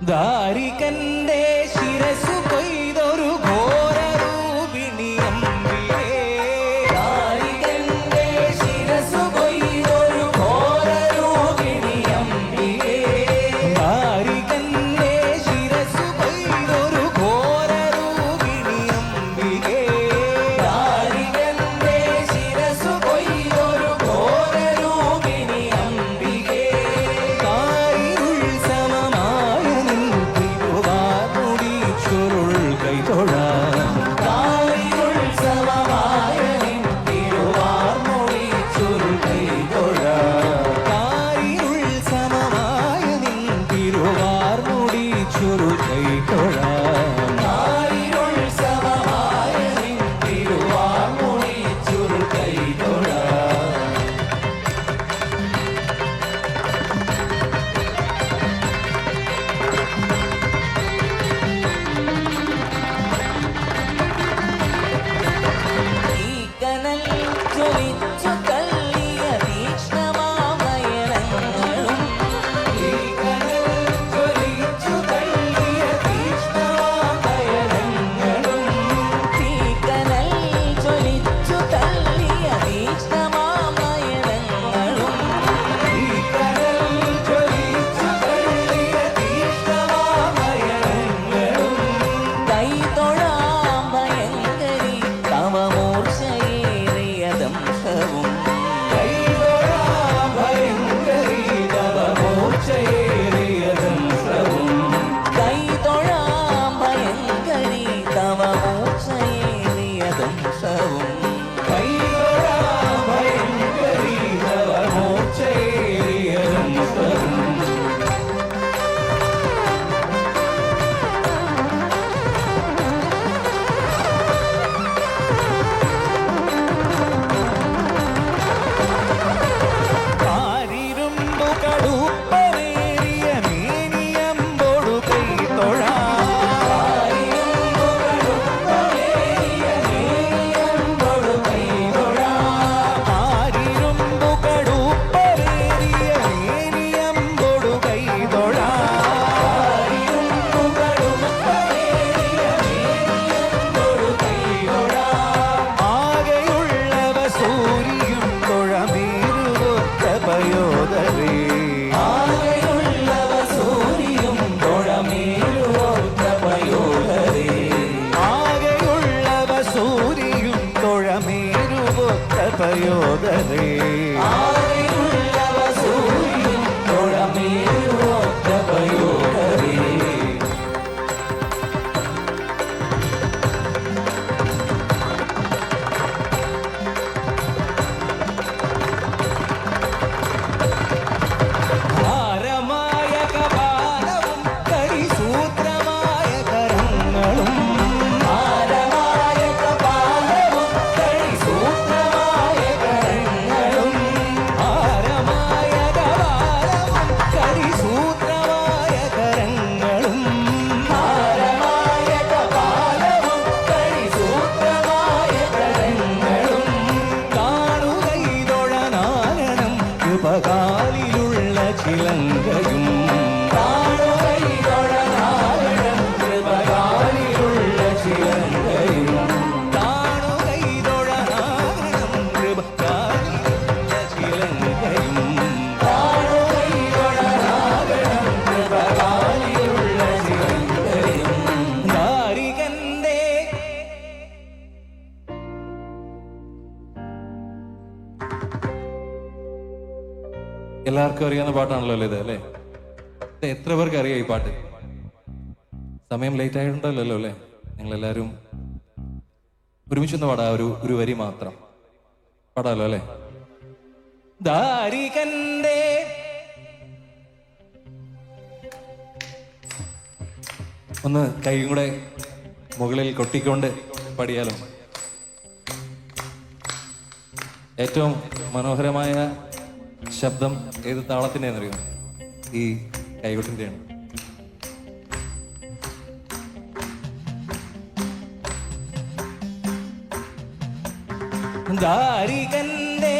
ദാരികന്റെ ശിരസു കൊയ്തൊരു ഘോരരൂപിണി അമ്പികേ. ദാരികന്റെ ശിരസു കൊയ്തൊരു ഘോരരൂപിണി അമ്പികേ. ദാരികന്റെ ശിരസു കൊയ്തൊരു ഘോരരൂപിണി അമ്പികേ. ദാരികന്റെ ശിരസു കൊയ്തൊരു ഘോരരൂപിണി അമ്പികേ. കാരിരുൾ സമമായ നിൻ തിരുവാർമുടി ചുരുൾ കൈതൊഴാം. കാരിരുൾ സമമായ നിൻ തിരുവാർമുടി ചുരുൾ കൈതൊഴാം. കാരിരുൾ സമമായ നിൻ തിരുവാർമുടി ചുരുൾ കൈതൊഴാം. കാരിരുൾ സമമായ നിൻ തിരുവാർമുടി ചുരുൾ കൈതൊഴാം. ഈ കനൽ ജ്വലിച്ചു തള്ളിയ തീക്ഷ്ണമാമയനങ്ങളും. ഈ കനൽ ജ്വലിച്ചു തള്ളിയ തീക്ഷ്ണമാമയനങ്ങളും. ഈ കനൽ ജ്വലിച്ചു തള്ളിയ തീക്ഷ്ണമാമയനങ്ങളും. ഈ കനൽ ജ്വലിച്ചു തള്ളിയ തീക്ഷ്ണമാമയനങ്ങളും. കൈതൊഴാം ഭയങ്കരി തവ മൂർച്ചയേറിയദംശവും. കൈതൊഴാം ഭയങ്കരി തവ മൂർച്ചയേറിയദംശവും. കൈതൊഴാം ഭയങ്കരി തവ മൂർച്ചയേറിയദംശവും. കൈതൊഴാം ഭയങ്കരി തവ മൂർച്ചയേറിയദംശവും. കാരിരുമ്പു കടുപ്പമേറിയ മേനിയമ്പൊടു കൈതൊഴാം. കാരിരുമ്പു കടുപ്പമേറിയ മേനിയമ്പൊടു കൈതൊഴാം. കാരിരുമ്പു കടുപ്പമേറിയ മേനിയമ്പൊടു കൈതൊഴാം. കാരിരുമ്പു കടുപ്പമേറിയ മേനിയമ്പൊടു കൈതൊഴാം. ആകെയുള്ളവ സൂര്യയും തുഴമേറുവൊത്ത പയോധരേ. ആകെയുള്ളവ സൂര്യയും തുഴമേറുവൊത്ത പയോധരേ. ആകെയുള്ളവ സൂര്യയും തുഴമേറുവൊത്ത പയോധരേ. ആകെയുള്ളവ സൂര്യയും തുഴമേറുവൊത്ത പയോധരേ. ഭാരമായ കപാലവും കരിസൂത്രമായ കരങ്ങളും. ഭാരമായ കപാലവും കരിസൂത്രമായ കരങ്ങളും. ഭാരമായ കപാലവും കരിസൂത്രമായ കരങ്ങളും. ഭാരമായ കപാലവും കരിസൂത്രമായ കരങ്ങളും. കാണുകൈതൊഴനാരണം കൃപകാലിലുള്ള ചിലങ്കയും. കാണുകൈതൊഴനാരണം കൃപകാലിലുള്ള ചിലങ്കയും. കാണുകൈതൊഴനാരണം കൃപകാലിലുള്ള ചിലങ്കയും. കാണുകൈതൊഴനാരണം കൃപകാലിലുള്ള ചിലങ്കയും. ദാരികന്റെ എല്ലാവർക്കും അറിയാവുന്ന പാട്ടാണല്ലോ ഇത്, അല്ലേ? ഇത് എത്ര പേർക്ക് അറിയാം ഈ പാട്ട്? സമയം ലേറ്റ് ആയിട്ടുണ്ടല്ലോ അല്ലേ? ഞങ്ങളെല്ലാവരും ഒരുമിച്ചൊന്ന് പാടാ, ഒരു വരി മാത്രം പാടാലോ അല്ലേ? ദാരികന്റെ ഒന്ന് കൈയും കൂടെ മുകളിൽ കൊട്ടിക്കൊണ്ട് പാടിയാലോ? ഏറ്റവും മനോഹരമായ ശബ്ദം ഏത് താളത്തിൻ്റെയെന്നറിയോ? ഈ കൈകൊട്ടിൻ്റെയാണ്. ദാരികന്റെ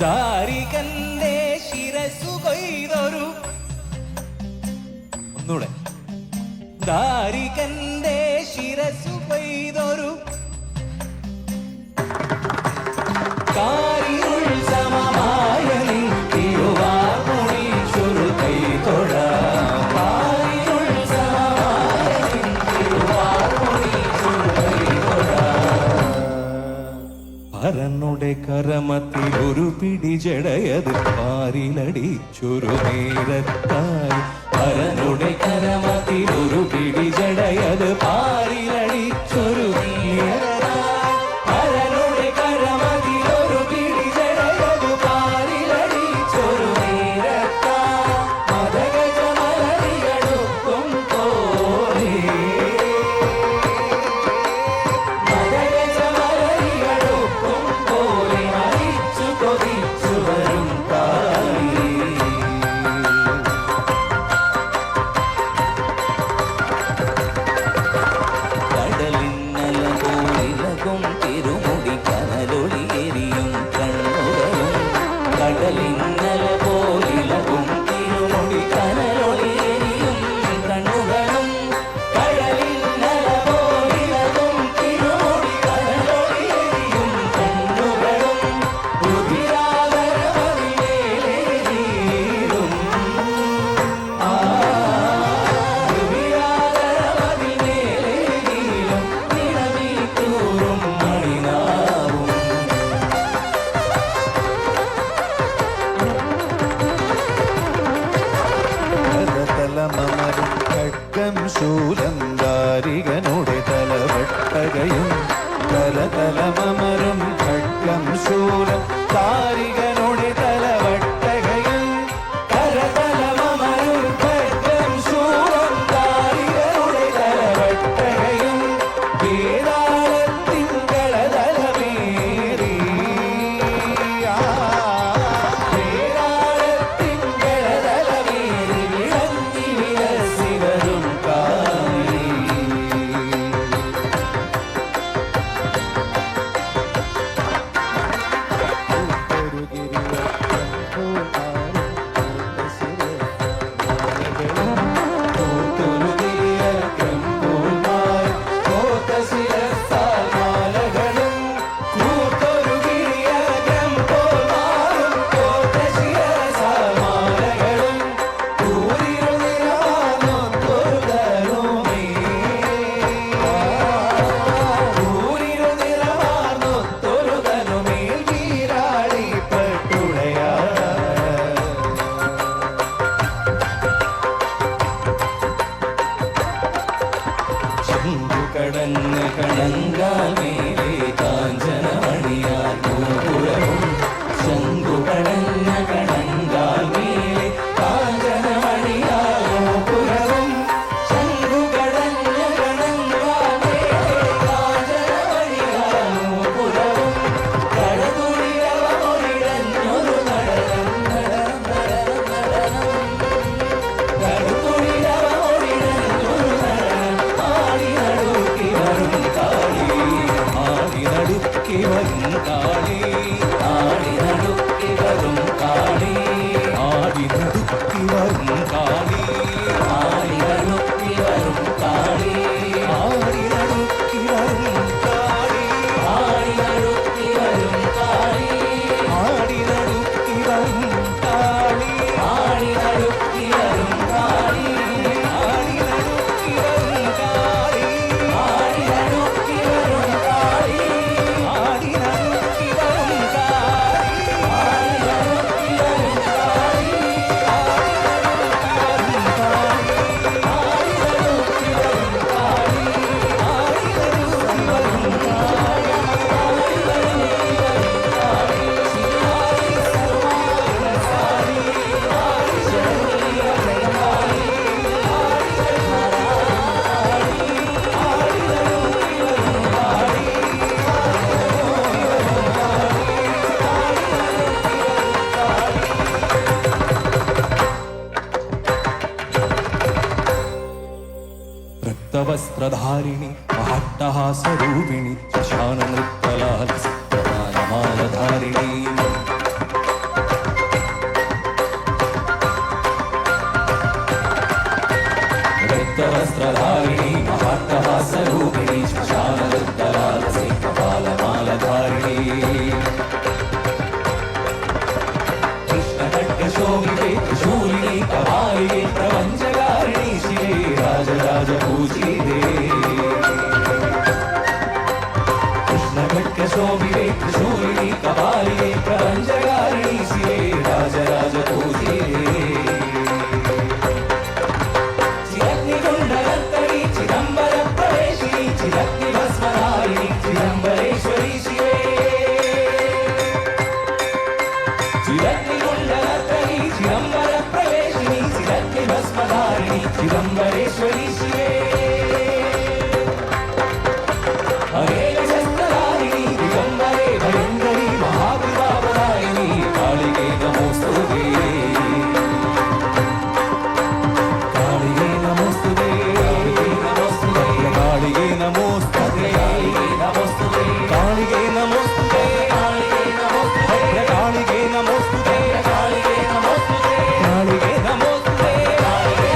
ദാരികന്റെ ശിരസു കൊയ്തൊരു ഒന്നൂടെ ദാരികന്റെ ശിരസു കൊയ്തൊരു കാരിരുൾ സമമായ നിൻ തിരുവാർമുടി ചുരു കൈതൊഴ കാരിരുൾ സമമായ നിൻ തിരുവാർമുടി ചുരു കൈതൊഴ പരനുടെ കരമത്തിൽ ഒരു പിടി ജടയത് പാരിലടിച്ചൊരു നേരത്തായി പരനുടെ കരമത്തിൽ ഒരു പിടി ജടയത് പാരിലടിച്ചൊരു നേരത്തായി പരനുടെ കരമത്തിൽ ഒരു പിടി ജടയത് പാരിലടിച്ചൊരു നേരത്തായി മദഗജ മലരിയടുക്കും പോലെ മദഗജ മലരിയടുക്കും പോലെ മരിച്ചു കൊതിച്ചു വരും കാലി കടലിന്നല പോലിലകും തിരുമുടി കനലൊളിയെരിയും കണ്ണുകളും കടലിന്നല പോലിലകും തിരുമുടി കനലൊളിയെരിയും കണ്ണുകളും കടലിന്നല പോലിലകും തിരുമുടി കനലൊളിയെരിയും കണ്ണുകളും രുധിരാകരമതിലേലേറും രുധിരാകരമതിലേലേറും നിറമീത്തൂറും മണിനാവും തലമമരും ഖഡ്ഗം ശൂലം ദാരികനുടെ തലവട്ടകയും കരതലമമരും ഖഡ്ഗം ശൂലം ദാരികനുടെ തലവട്ടകയും കരതലമമരും ഖഡ്ഗം ശൂലം ദാരികനുടെ തലവട്ടകയും വേതാളത്തിങ്കളതലമേറി വേതാളത്തിങ്കളതലമേറി വിളങ്ങി വിലസി വരും കാലി കടന്ന് കടങ്കാൽ മേലെ കാഞ്ചനമണിയാൽ ഗോപുരവും ശംഖു കടന്ന കടങ്കാൽ മേലെ കാഞ്ചനമണിയാൽ ഗോപുരവും ശംഖു കടന്ന കടങ്കാൽ മേലെ കാഞ്ചനമണിയാൽ ഗോപുരവും കടതുടിരവമൊഴിടഞ്ഞൊരു നടനം നടനം നടനം നടനം കടതുടിരവമൊഴിടഞ്ഞൊരു നടനം ആടി നടുക്കി വരും കാളി ആടി നടുക്കി വരും കാളി ആടി നടുക്കി വരും കാളി ആടി നടുക്കി വരും കാളി ആടി നടുക്കി വരും കാളി ആടി നടുക്കി വരും കാളി ആടി നടുക്കി വരും കാളി ആടി നടുക്കി വരും കാളി ആടി നടുക്കി വരും കാളി ആടി നടുക്കി വരും കാളി ആടി നടുക്കി വരും കാളി ആടി നടുക്കി വരും വസ്ത്രധാരിണി മഹട്ടഹാസരൂപിണി ശശാന നൃത്തലാലധാരിണി वस्त्रधारिणी महाट्टहासरूपिणी श्मशानदुर्दलालसे कपालमालधारिणी कृष्णखड्गशोभिते त्रिशूलिनी कपालिके प्रपञ्चकारिणी शिवे राजराजपूजिते कृष्णखड्गशोभिते त्रिशूलिनी कपालिके प्रपञ्चकारिणी शिवे राजराजपूजिते चिरग्निकुण्डलत्तरी चिदम्बरप्रवेशिनी चिरग्निभस्मधारिणी चिदम्बरेश्वरी शिवे चिरग्निकुण्डलत्तरी चिदम्बरप्रवेशिनी चिरग्निभस्मधारिणी चिदम्बरेश्वरी शिवे हरेशस्त्रधारिणी दिगम्बरे भयङ्करी महाप्रतापदायिनी कालिके नमोऽस्तुते कालिके नमोऽस्तुते कालिके नमोऽस्तुते कालिके नमोऽस्तुते कालिके नमोऽस्तुते कालिके नमोऽस्तुते कालिके नमोऽस्तुते कालिके नमोऽस्तुते कालिके नमोऽस्तुते कालिके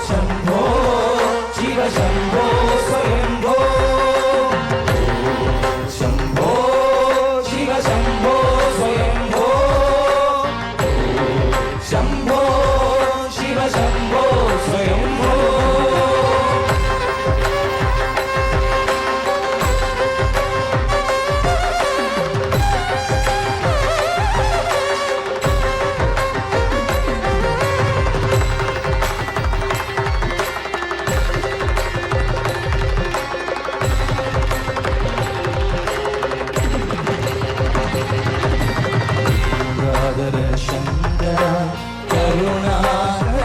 शंभो ഗംഗാധര ശങ്കര കരുണാകര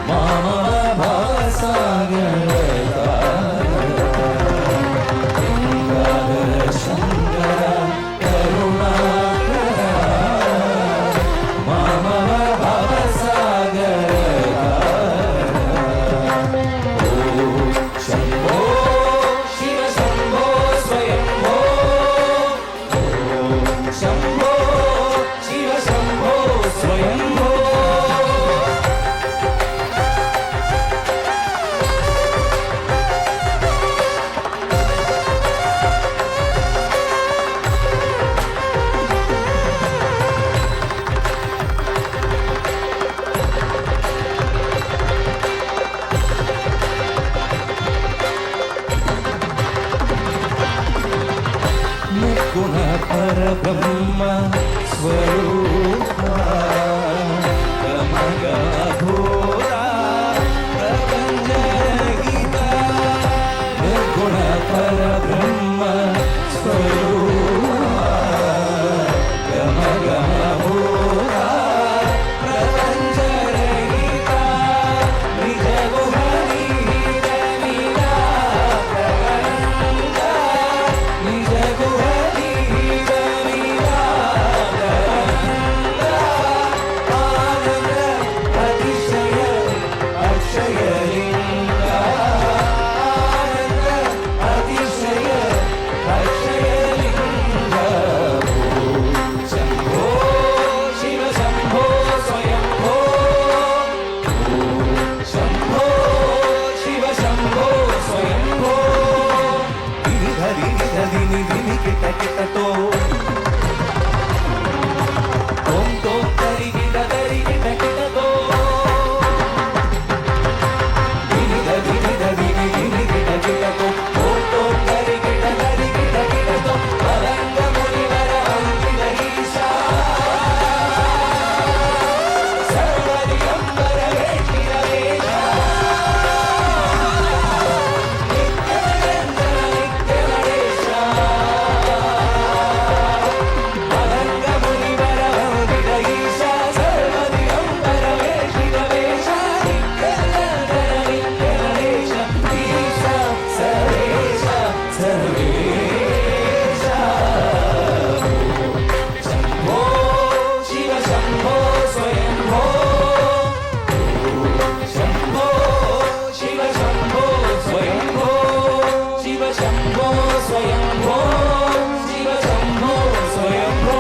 മാമവ ഭവസാഗര ഗംഗാധര ശങ്കര കരുണാകര മാമവ ഭവസാഗര ശംഭോ ശിവ ശംഭോ സ്വയംഭോ ശംഭോ ശിവ ശംഭോ സ്വയംഭോ നിർഗുണ പരബ്രഹ്മ സ്വരൂപ ഗമഗഭൂത പ്രപഞ്ചരഹിത നിർഗുണ പരബ്രഹ്മ സ്വരൂപ ഗമഗഭൂത പ്രപഞ്ചരഹിത നിജഗുണ നിഹിത നിരാകരണ്ട നിജഗുണ നിഹിത നിരാകരണ്ട ആനന്ദ അതിശയ അക്ഷയലിംഗ ആനന്ദ അതിശയ അക്ഷയലിംഗ ശംഭോ ശിവ ശംഭോ സ്വയംഭോ ശംഭോ ശിവ ശംഭോ സ്വയംഭോ ധരി ധരി ധരി കിട്ട കിട്ടത്തോ ഓം തോ ധരി കിട്ട കിട്ടത്തോ ധരി ധരി ധരി കിട്ട കിട്ടത്തോ ഓം തോ ധരി കിട്ട കിട്ടത്തോ അരംഗ മുനിവര അങ്കിത ഈശ സർവരിയംബര വേഷിരവേശ നിത്യനരേന്ദ്ര നിത്യനരേശ അരംഗ മുനിവര അങ്കിത ഈശ സർവരിയംബര വേഷിരവേശ നിത്യനരേന്ദ്ര നിത്യനരേശ ഈശ സർവേശ സർവേശ ശംഭോ ശിവ ശംഭോ സ്വയംഭോ ശംഭോ ശിവ ശംഭോ സ്വയംഭോ ശിവ ശംഭോ സ്വയംഭോ ശിവ ശംഭോ സ്വയംഭോ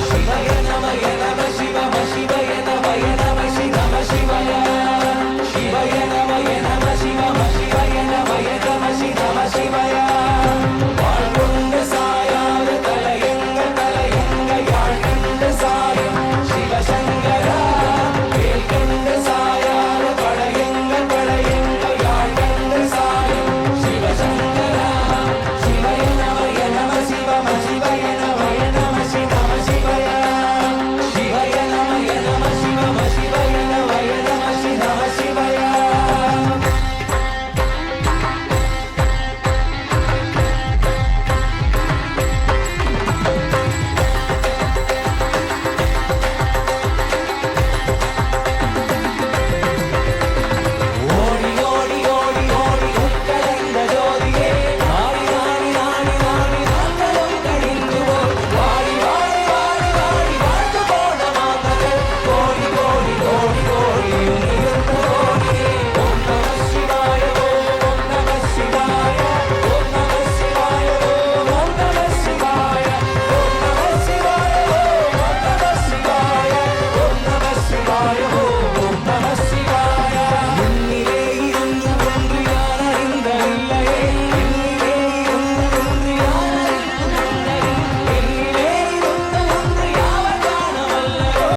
ശിവയ നമ ശിവ ശിവയ നമ ശിവ നമ ശിവയ ശിവയ നമ